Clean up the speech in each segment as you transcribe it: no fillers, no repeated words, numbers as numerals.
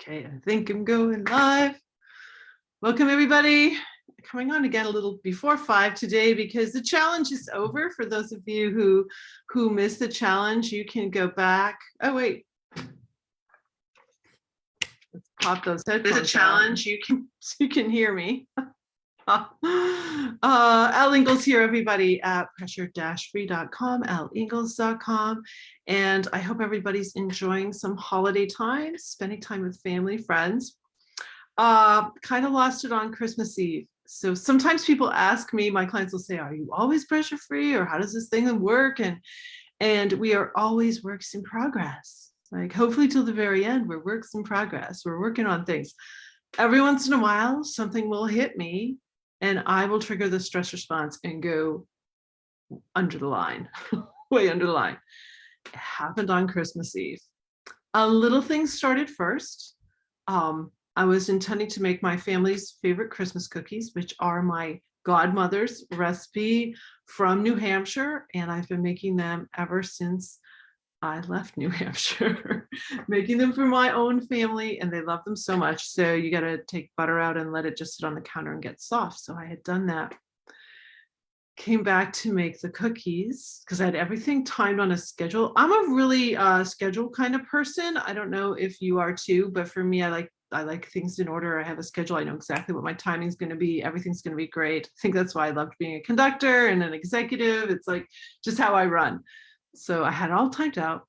Okay, I think I'm going live. Welcome everybody. Coming on again a little before 5 today because the challenge is over. For those of you who missed the challenge, you can go back. Oh wait. Let's pop those headphones. There's a challenge. You can hear me. Al Ingalls here, everybody, at pressure-free.com, alingalls.com. And I hope everybody's enjoying some holiday time, spending time with family, friends. Kind of lost it on Christmas Eve. So sometimes people ask me, my clients will say, are you always pressure free, or how does this thing work? And we are always works in progress. Like hopefully till the very end, we're works in progress. We're working on things. Every once in a while, something will hit me and I will trigger the stress response and go under the line, way under the line. It happened on Christmas Eve. A little thing started first. I was intending to make my family's favorite Christmas cookies, which are my godmother's recipe from New Hampshire. And I've been making them ever since I left New Hampshire, making them for my own family, and they love them so much. So you got to take butter out and let it just sit on the counter and get soft. So I had done that. Came back to make the cookies because I had everything timed on a schedule. I'm a really schedule kind of person. I don't know if you are too, but for me, I like things in order. I have a schedule. I know exactly what my timing is going to be. Everything's going to be great. I think that's why I loved being a conductor and an executive. It's like just how I run. So I had it all typed out.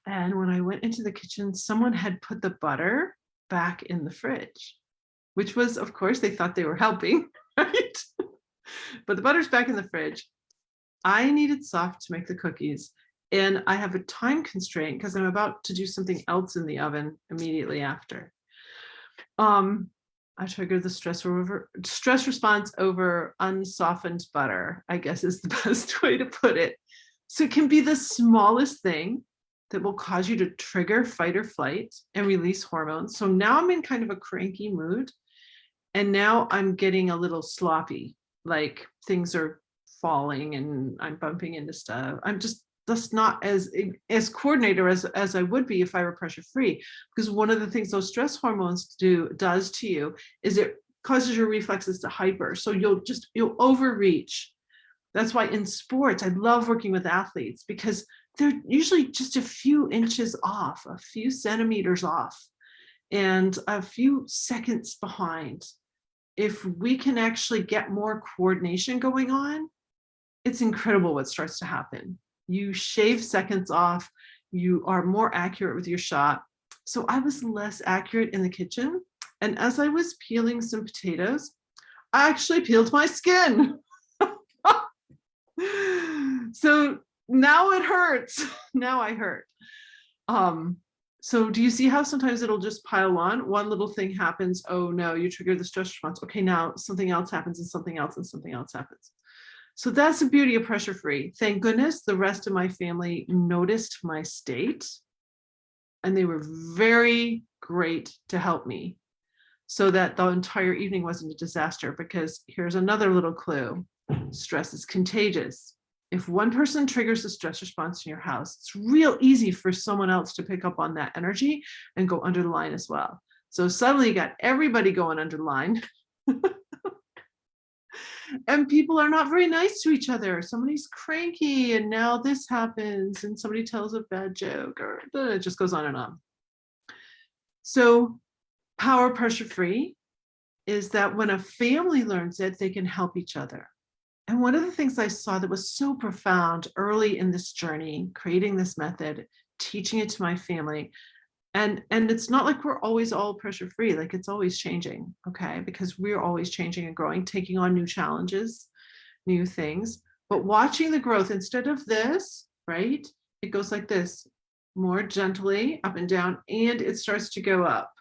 And when I went into the kitchen, someone had put the butter back in the fridge, which was, of course, they thought they were helping, right? But the butter's back in the fridge. I needed soft to make the cookies. And I have a time constraint because I'm about to do something else in the oven immediately after. I triggered the stress response over unsoftened butter, I guess is the best way to put it. So it can be the smallest thing that will cause you to trigger fight or flight and release hormones. So now I'm in kind of a cranky mood. And now I'm getting a little sloppy, like things are falling and I'm bumping into stuff. I'm just not as coordinator as I would be if I were pressure free. Because one of the things those stress hormones does to you is it causes your reflexes to hyper. So you'll overreach. That's why in sports, I love working with athletes because they're usually just a few inches off, a few centimeters off, and a few seconds behind. If we can actually get more coordination going on, it's incredible what starts to happen. You shave seconds off, you are more accurate with your shot. So I was less accurate in the kitchen. And as I was peeling some potatoes, I actually peeled my skin. So now it hurts. Now I hurt. So do you see how sometimes it'll just pile on? One little thing happens. Oh no, you triggered the stress response. Okay, now something else happens and something else and something else happens. So that's the beauty of pressure free. Thank goodness the rest of my family noticed my state and they were very great to help me so that the entire evening wasn't a disaster. Because here's another little clue. Stress is contagious. If one person triggers a stress response in your house, it's real easy for someone else to pick up on that energy and go under the line as well. So suddenly you got everybody going under the line. And people are not very nice to each other. Somebody's cranky and now this happens and somebody tells a bad joke or it just goes on and on. So power pressure free is that when a family learns it, they can help each other. And one of the things I saw that was so profound early in this journey, creating this method, teaching it to my family, and it's not like we're always all pressure free, like it's always changing, okay? Because we're always changing and growing, taking on new challenges, new things, but watching the growth instead of this, right? It goes like this, more gently up and down, and it starts to go up,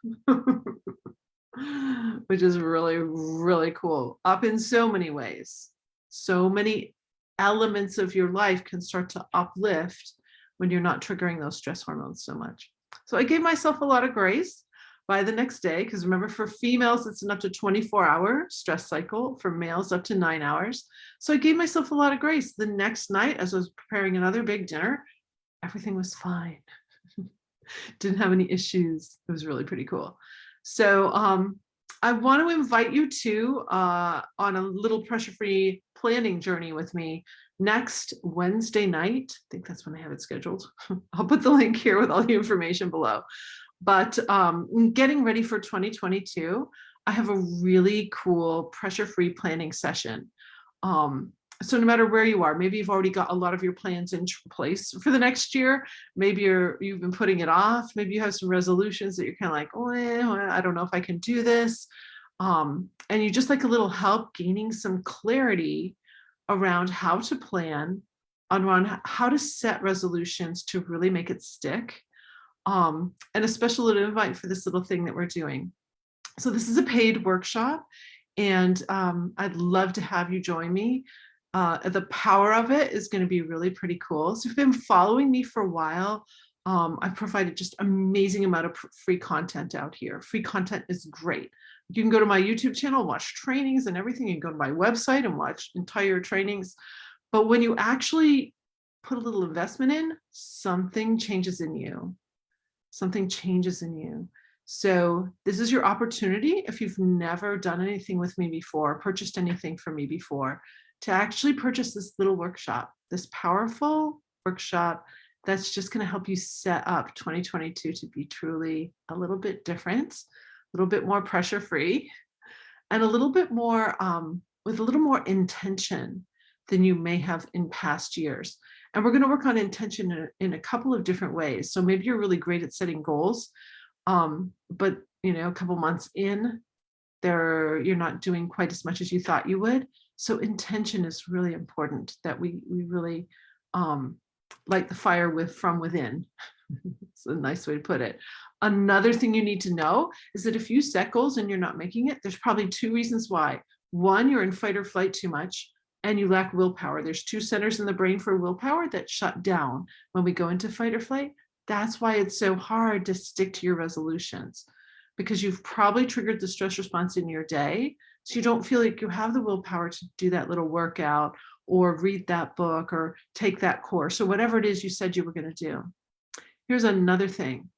which is really, really cool, up in so many ways. So many elements of your life can start to uplift when you're not triggering those stress hormones so much. So I gave myself a lot of grace by the next day, because remember, for females, it's an up to 24-hour stress cycle, for males up to 9 hours. So I gave myself a lot of grace. The next night, as I was preparing another big dinner, everything was fine. Didn't have any issues. It was really pretty cool. So I want to invite you to on a little pressure-free planning journey with me next Wednesday night. I think that's when I have it scheduled. I'll put the link here with all the information below. But getting ready for 2022, I have a really cool pressure-free planning session. So no matter where you are, maybe you've already got a lot of your plans in place for the next year. Maybe you've been putting it off. Maybe you have some resolutions that you're kind of like, oh, I don't know if I can do this. And you just like a little help gaining some clarity around how to plan, around how to set resolutions to really make it stick. And a special little invite for this little thing that we're doing. So this is a paid workshop, and I'd love to have you join me. The power of it is going to be really pretty cool. So if you've been following me for a while, I've provided just amazing amount of free content out here. Free content is great. You can go to my YouTube channel, watch trainings and everything. You can go to my website and watch entire trainings. But when you actually put a little investment in, something changes in you. Something changes in you. So this is your opportunity, if you've never done anything with me before, purchased anything from me before, to actually purchase this little workshop, this powerful workshop that's just going to help you set up 2022 to be truly a little bit different, a little bit more pressure free, and a little bit more with a little more intention than you may have in past years. And we're going to work on intention in a couple of different ways. So maybe you're really great at setting goals, but a couple months in, you're not doing quite as much as you thought you would. So intention is really important, that we really light the fire from within. It's a nice way to put it. Another thing you need to know is that if you set goals and you're not making it, there's probably two reasons why. One, you're in fight or flight too much and you lack willpower. There's two centers in the brain for willpower that shut down when we go into fight or flight. That's why it's so hard to stick to your resolutions, because you've probably triggered the stress response in your day. So you don't feel like you have the willpower to do that little workout or read that book or take that course or whatever it is you said you were going to do. Here's another thing.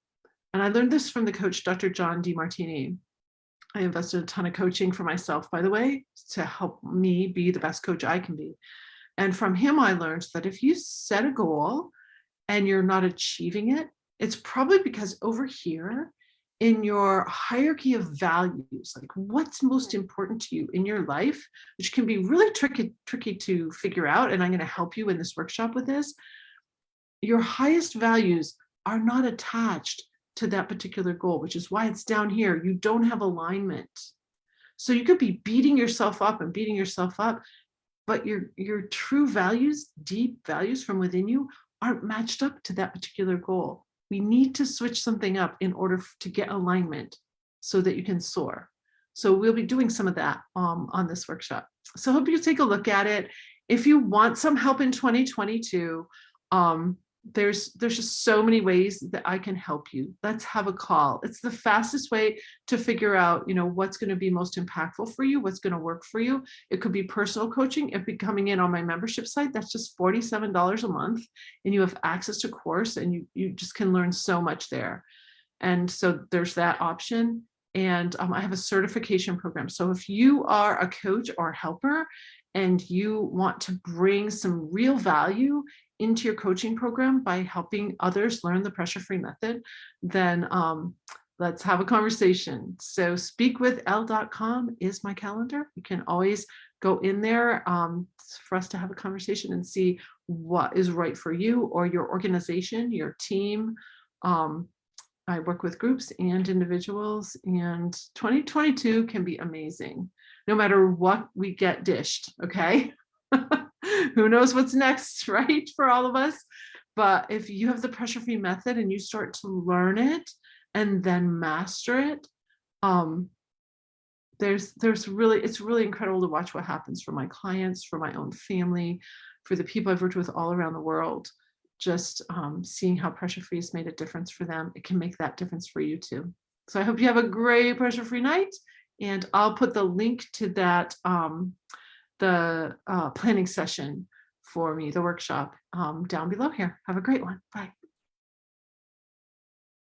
And I learned this from the coach, Dr. John Demartini. I invested a ton of coaching for myself, by the way, to help me be the best coach I can be. And from him, I learned that if you set a goal and you're not achieving it, it's probably because over here in your hierarchy of values, like what's most important to you in your life, which can be really tricky to figure out. And I'm going to help you in this workshop with this. Your highest values are not attached to that particular goal, which is why it's down here. You don't have alignment. So you could be beating yourself up, but your true values, deep values from within you, aren't matched up to that particular goal. We need to switch something up in order to get alignment so that you can soar. So we'll be doing some of that on this workshop. So I hope you take a look at it. If you want some help in 2022, there's just so many ways that I can help you. Let's have a call. It's the fastest way to figure out, what's going to be most impactful for you, what's going to work for you. It could be personal coaching. If you're coming in on my membership site, that's just $47 a month, and you have access to course, and you just can learn so much there. And so there's that option. And I have a certification program. So if you are a coach or a helper and you want to bring some real value into your coaching program by helping others learn the pressure-free method, then let's have a conversation. So speakwithL.com is my calendar. You can always go in there for us to have a conversation and see what is right for you or your organization, your team. I work with groups and individuals, and 2022 can be amazing, no matter what we get dished, okay? Who knows what's next, right, for all of us? But if you have the pressure-free method and you start to learn it and then master it, it's really incredible to watch what happens for my clients, for my own family, for the people I've worked with all around the world. Just seeing how pressure-free has made a difference for them, it can make that difference for you too. So I hope you have a great pressure-free night, and I'll put the link to that the planning session for me, the workshop, down below here. Have a great one. Bye.